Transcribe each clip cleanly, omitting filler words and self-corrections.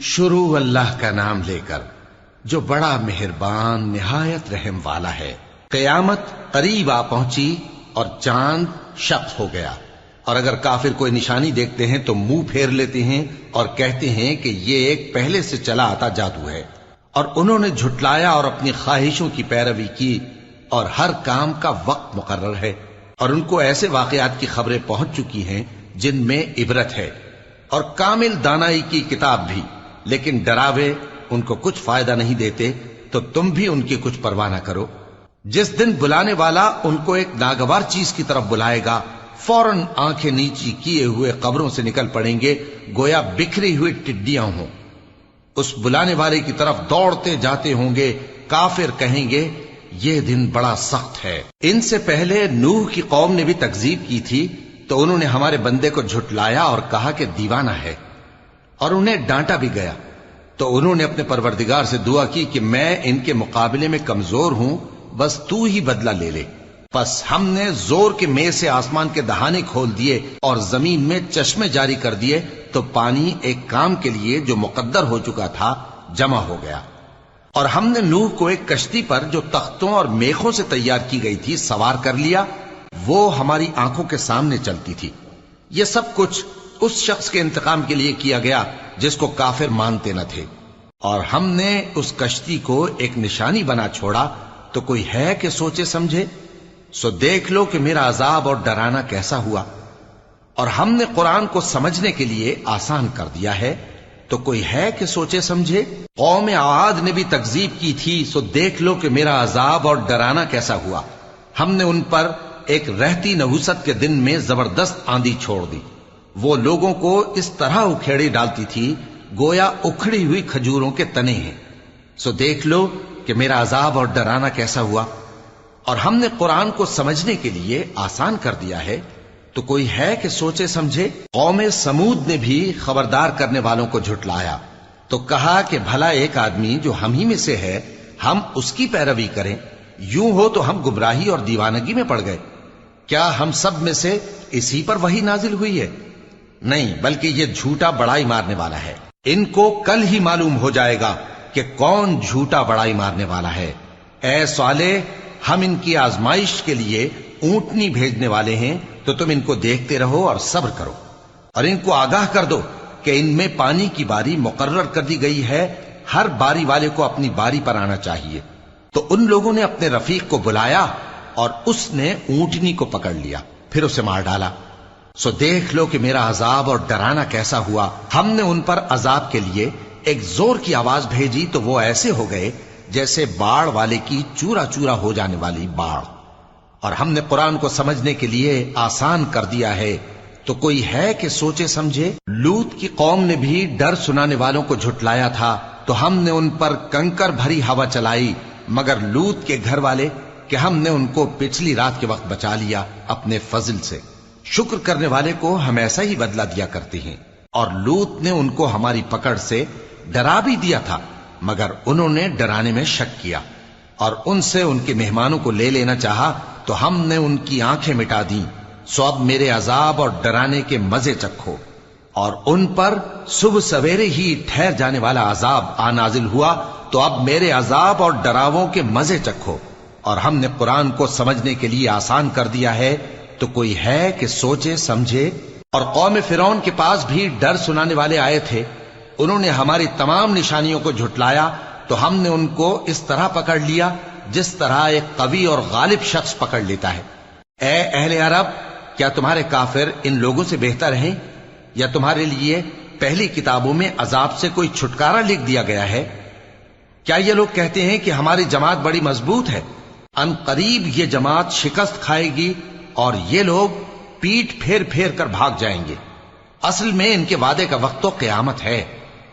شروع اللہ کا نام لے کر جو بڑا مہربان نہایت رحم والا ہے۔ قیامت قریب آ پہنچی اور چاند شق ہو گیا، اور اگر کافر کوئی نشانی دیکھتے ہیں تو منہ پھیر لیتے ہیں اور کہتے ہیں کہ یہ ایک پہلے سے چلا آتا جادو ہے، اور انہوں نے جھٹلایا اور اپنی خواہشوں کی پیروی کی، اور ہر کام کا وقت مقرر ہے، اور ان کو ایسے واقعات کی خبریں پہنچ چکی ہیں جن میں عبرت ہے، اور کامل دانائی کی کتاب بھی، لیکن ڈراوے ان کو کچھ فائدہ نہیں دیتے، تو تم بھی ان کی کچھ پرواہ نہ کرو۔ جس دن بلانے والا ان کو ایک ناگوار چیز کی طرف بلائے گا، فوراً آنکھیں نیچی کیے ہوئے قبروں سے نکل پڑیں گے گویا بکھری ہوئی ٹڈیاں ہوں۔ اس بلانے والے کی طرف دوڑتے جاتے ہوں گے، کافر کہیں گے یہ دن بڑا سخت ہے۔ ان سے پہلے نوح کی قوم نے بھی تکذیب کی تھی، تو انہوں نے ہمارے بندے کو جھٹلایا اور کہا کہ دیوانہ ہے، اور انہیں ڈانٹا بھی گیا۔ تو انہوں نے اپنے پروردگار سے دعا کی کہ میں ان کے مقابلے میں کمزور ہوں، بس تو ہی بدلہ لے لے۔ پس ہم نے زور کے مے سے آسمان کے دہانے کھول دیے اور زمین میں چشمے جاری کر دیے، تو پانی ایک کام کے لیے جو مقدر ہو چکا تھا جمع ہو گیا۔ اور ہم نے نوح کو ایک کشتی پر جو تختوں اور میخوں سے تیار کی گئی تھی سوار کر لیا، وہ ہماری آنکھوں کے سامنے چلتی تھی۔ یہ سب کچھ اس شخص کے انتقام کے لیے کیا گیا جس کو کافر مانتے نہ تھے، اور ہم نے اس کشتی کو ایک نشانی بنا چھوڑا، تو کوئی ہے کہ سوچے سمجھے؟ سو دیکھ لو کہ میرا عذاب اور ڈرانا کیسا ہوا۔ اور ہم نے قرآن کو سمجھنے کے لیے آسان کر دیا ہے، تو کوئی ہے کہ سوچے سمجھے؟ قوم عاد نے بھی تکذیب کی تھی، سو دیکھ لو کہ میرا عذاب اور ڈرانا کیسا ہوا۔ ہم نے ان پر ایک رہتی نحوست کے دن میں زبردست آندھی چھوڑ دی، وہ لوگوں کو اس طرح اکھیڑی ڈالتی تھی گویا اکھڑی ہوئی کھجوروں کے تنے ہیں۔ سو دیکھ لو کہ میرا عذاب اور ڈرانا کیسا ہوا۔ اور ہم نے قرآن کو سمجھنے کے لیے آسان کر دیا ہے، تو کوئی ہے کہ سوچے سمجھے؟ قوم سمود نے بھی خبردار کرنے والوں کو جھٹلایا، تو کہا کہ بھلا ایک آدمی جو ہم ہی میں سے ہے، ہم اس کی پیروی کریں؟ یوں ہو تو ہم گمراہی اور دیوانگی میں پڑ گئے۔ کیا ہم سب میں سے اسی پر وحی نازل ہوئی ہے؟ نہیں، بلکہ یہ جھوٹا بڑائی مارنے والا ہے۔ ان کو کل ہی معلوم ہو جائے گا کہ کون جھوٹا بڑائی مارنے والا ہے۔ اے صالح، ہم ان کی آزمائش کے لیے اونٹنی بھیجنے والے ہیں، تو تم ان کو دیکھتے رہو اور صبر کرو، اور ان کو آگاہ کر دو کہ ان میں پانی کی باری مقرر کر دی گئی ہے، ہر باری والے کو اپنی باری پر آنا چاہیے۔ تو ان لوگوں نے اپنے رفیق کو بلایا، اور اس نے اونٹنی کو پکڑ لیا، پھر اسے مار ڈالا۔ سو دیکھ لو کہ میرا عذاب اور ڈرانا کیسا ہوا۔ ہم نے ان پر عذاب کے لیے ایک زور کی آواز بھیجی، تو وہ ایسے ہو گئے جیسے باڑ والے کی چورا چورا ہو جانے والی باڑ۔ اور ہم نے قرآن کو سمجھنے کے لیے آسان کر دیا ہے، تو کوئی ہے کہ سوچے سمجھے؟ لوط کی قوم نے بھی ڈر سنانے والوں کو جھٹلایا تھا، تو ہم نے ان پر کنکر بھری ہوا چلائی، مگر لوط کے گھر والے کہ ہم نے ان کو پچھلی رات کے وقت بچا لیا اپنے فضل سے۔ شکر کرنے والے کو ہم ایسا ہی بدلہ دیا کرتے ہیں۔ اور لوط نے ان کو ہماری پکڑ سے ڈرا بھی دیا تھا، مگر انہوں نے ڈرانے میں شک کیا، اور ان سے ان کے مہمانوں کو لے لینا چاہا، تو ہم نے ان کی آنکھیں مٹا دیں۔ سو اب میرے عذاب اور ڈرانے کے مزے چکھو۔ اور ان پر صبح سویرے ہی ٹھہر جانے والا عذاب آ نازل ہوا، تو اب میرے عذاب اور ڈراووں کے مزے چکھو۔ اور ہم نے قرآن کو سمجھنے کے لیے آسان کر دیا ہے، تو کوئی ہے کہ سوچے سمجھے؟ اور قوم فرعون کے پاس بھی ڈر سنانے والے آئے تھے، انہوں نے ہماری تمام نشانیوں کو جھٹلایا، تو ہم نے ان کو اس طرح پکڑ لیا جس طرح ایک قوی اور غالب شخص پکڑ لیتا ہے۔ اے اہل عرب، کیا تمہارے کافر ان لوگوں سے بہتر ہیں؟ یا تمہارے لیے پہلی کتابوں میں عذاب سے کوئی چھٹکارا لکھ دیا گیا ہے؟ کیا یہ لوگ کہتے ہیں کہ ہماری جماعت بڑی مضبوط ہے؟ ان قریب یہ جماعت شکست کھائے گی، اور یہ لوگ پیٹ پھیر پھیر کر بھاگ جائیں گے۔ اصل میں ان کے وعدے کا وقت تو قیامت ہے،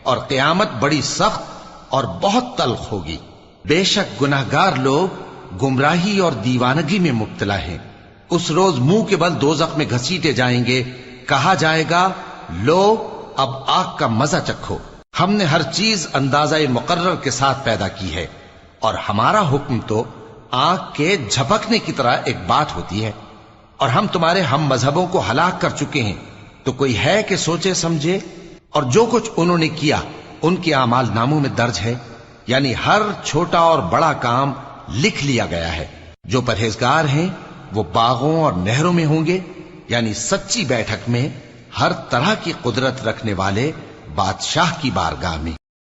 اور قیامت بڑی سخت اور بہت تلخ ہوگی۔ بے شک گناہگار لوگ گمراہی اور دیوانگی میں مبتلا ہیں۔ اس روز منہ کے بل دوزخ میں گھسیٹے جائیں گے، کہا جائے گا لو اب آگ کا مزہ چکھو۔ ہم نے ہر چیز اندازہ مقرر کے ساتھ پیدا کی ہے، اور ہمارا حکم تو آگ کے جھپکنے کی طرح ایک بات ہوتی ہے۔ اور ہم تمہارے ہم مذہبوں کو ہلاک کر چکے ہیں، تو کوئی ہے کہ سوچے سمجھے؟ اور جو کچھ انہوں نے کیا ان کے اعمال ناموں میں درج ہے، یعنی ہر چھوٹا اور بڑا کام لکھ لیا گیا ہے۔ جو پرہیزگار ہیں وہ باغوں اور نہروں میں ہوں گے، یعنی سچی بیٹھک میں، ہر طرح کی قدرت رکھنے والے بادشاہ کی بارگاہ میں۔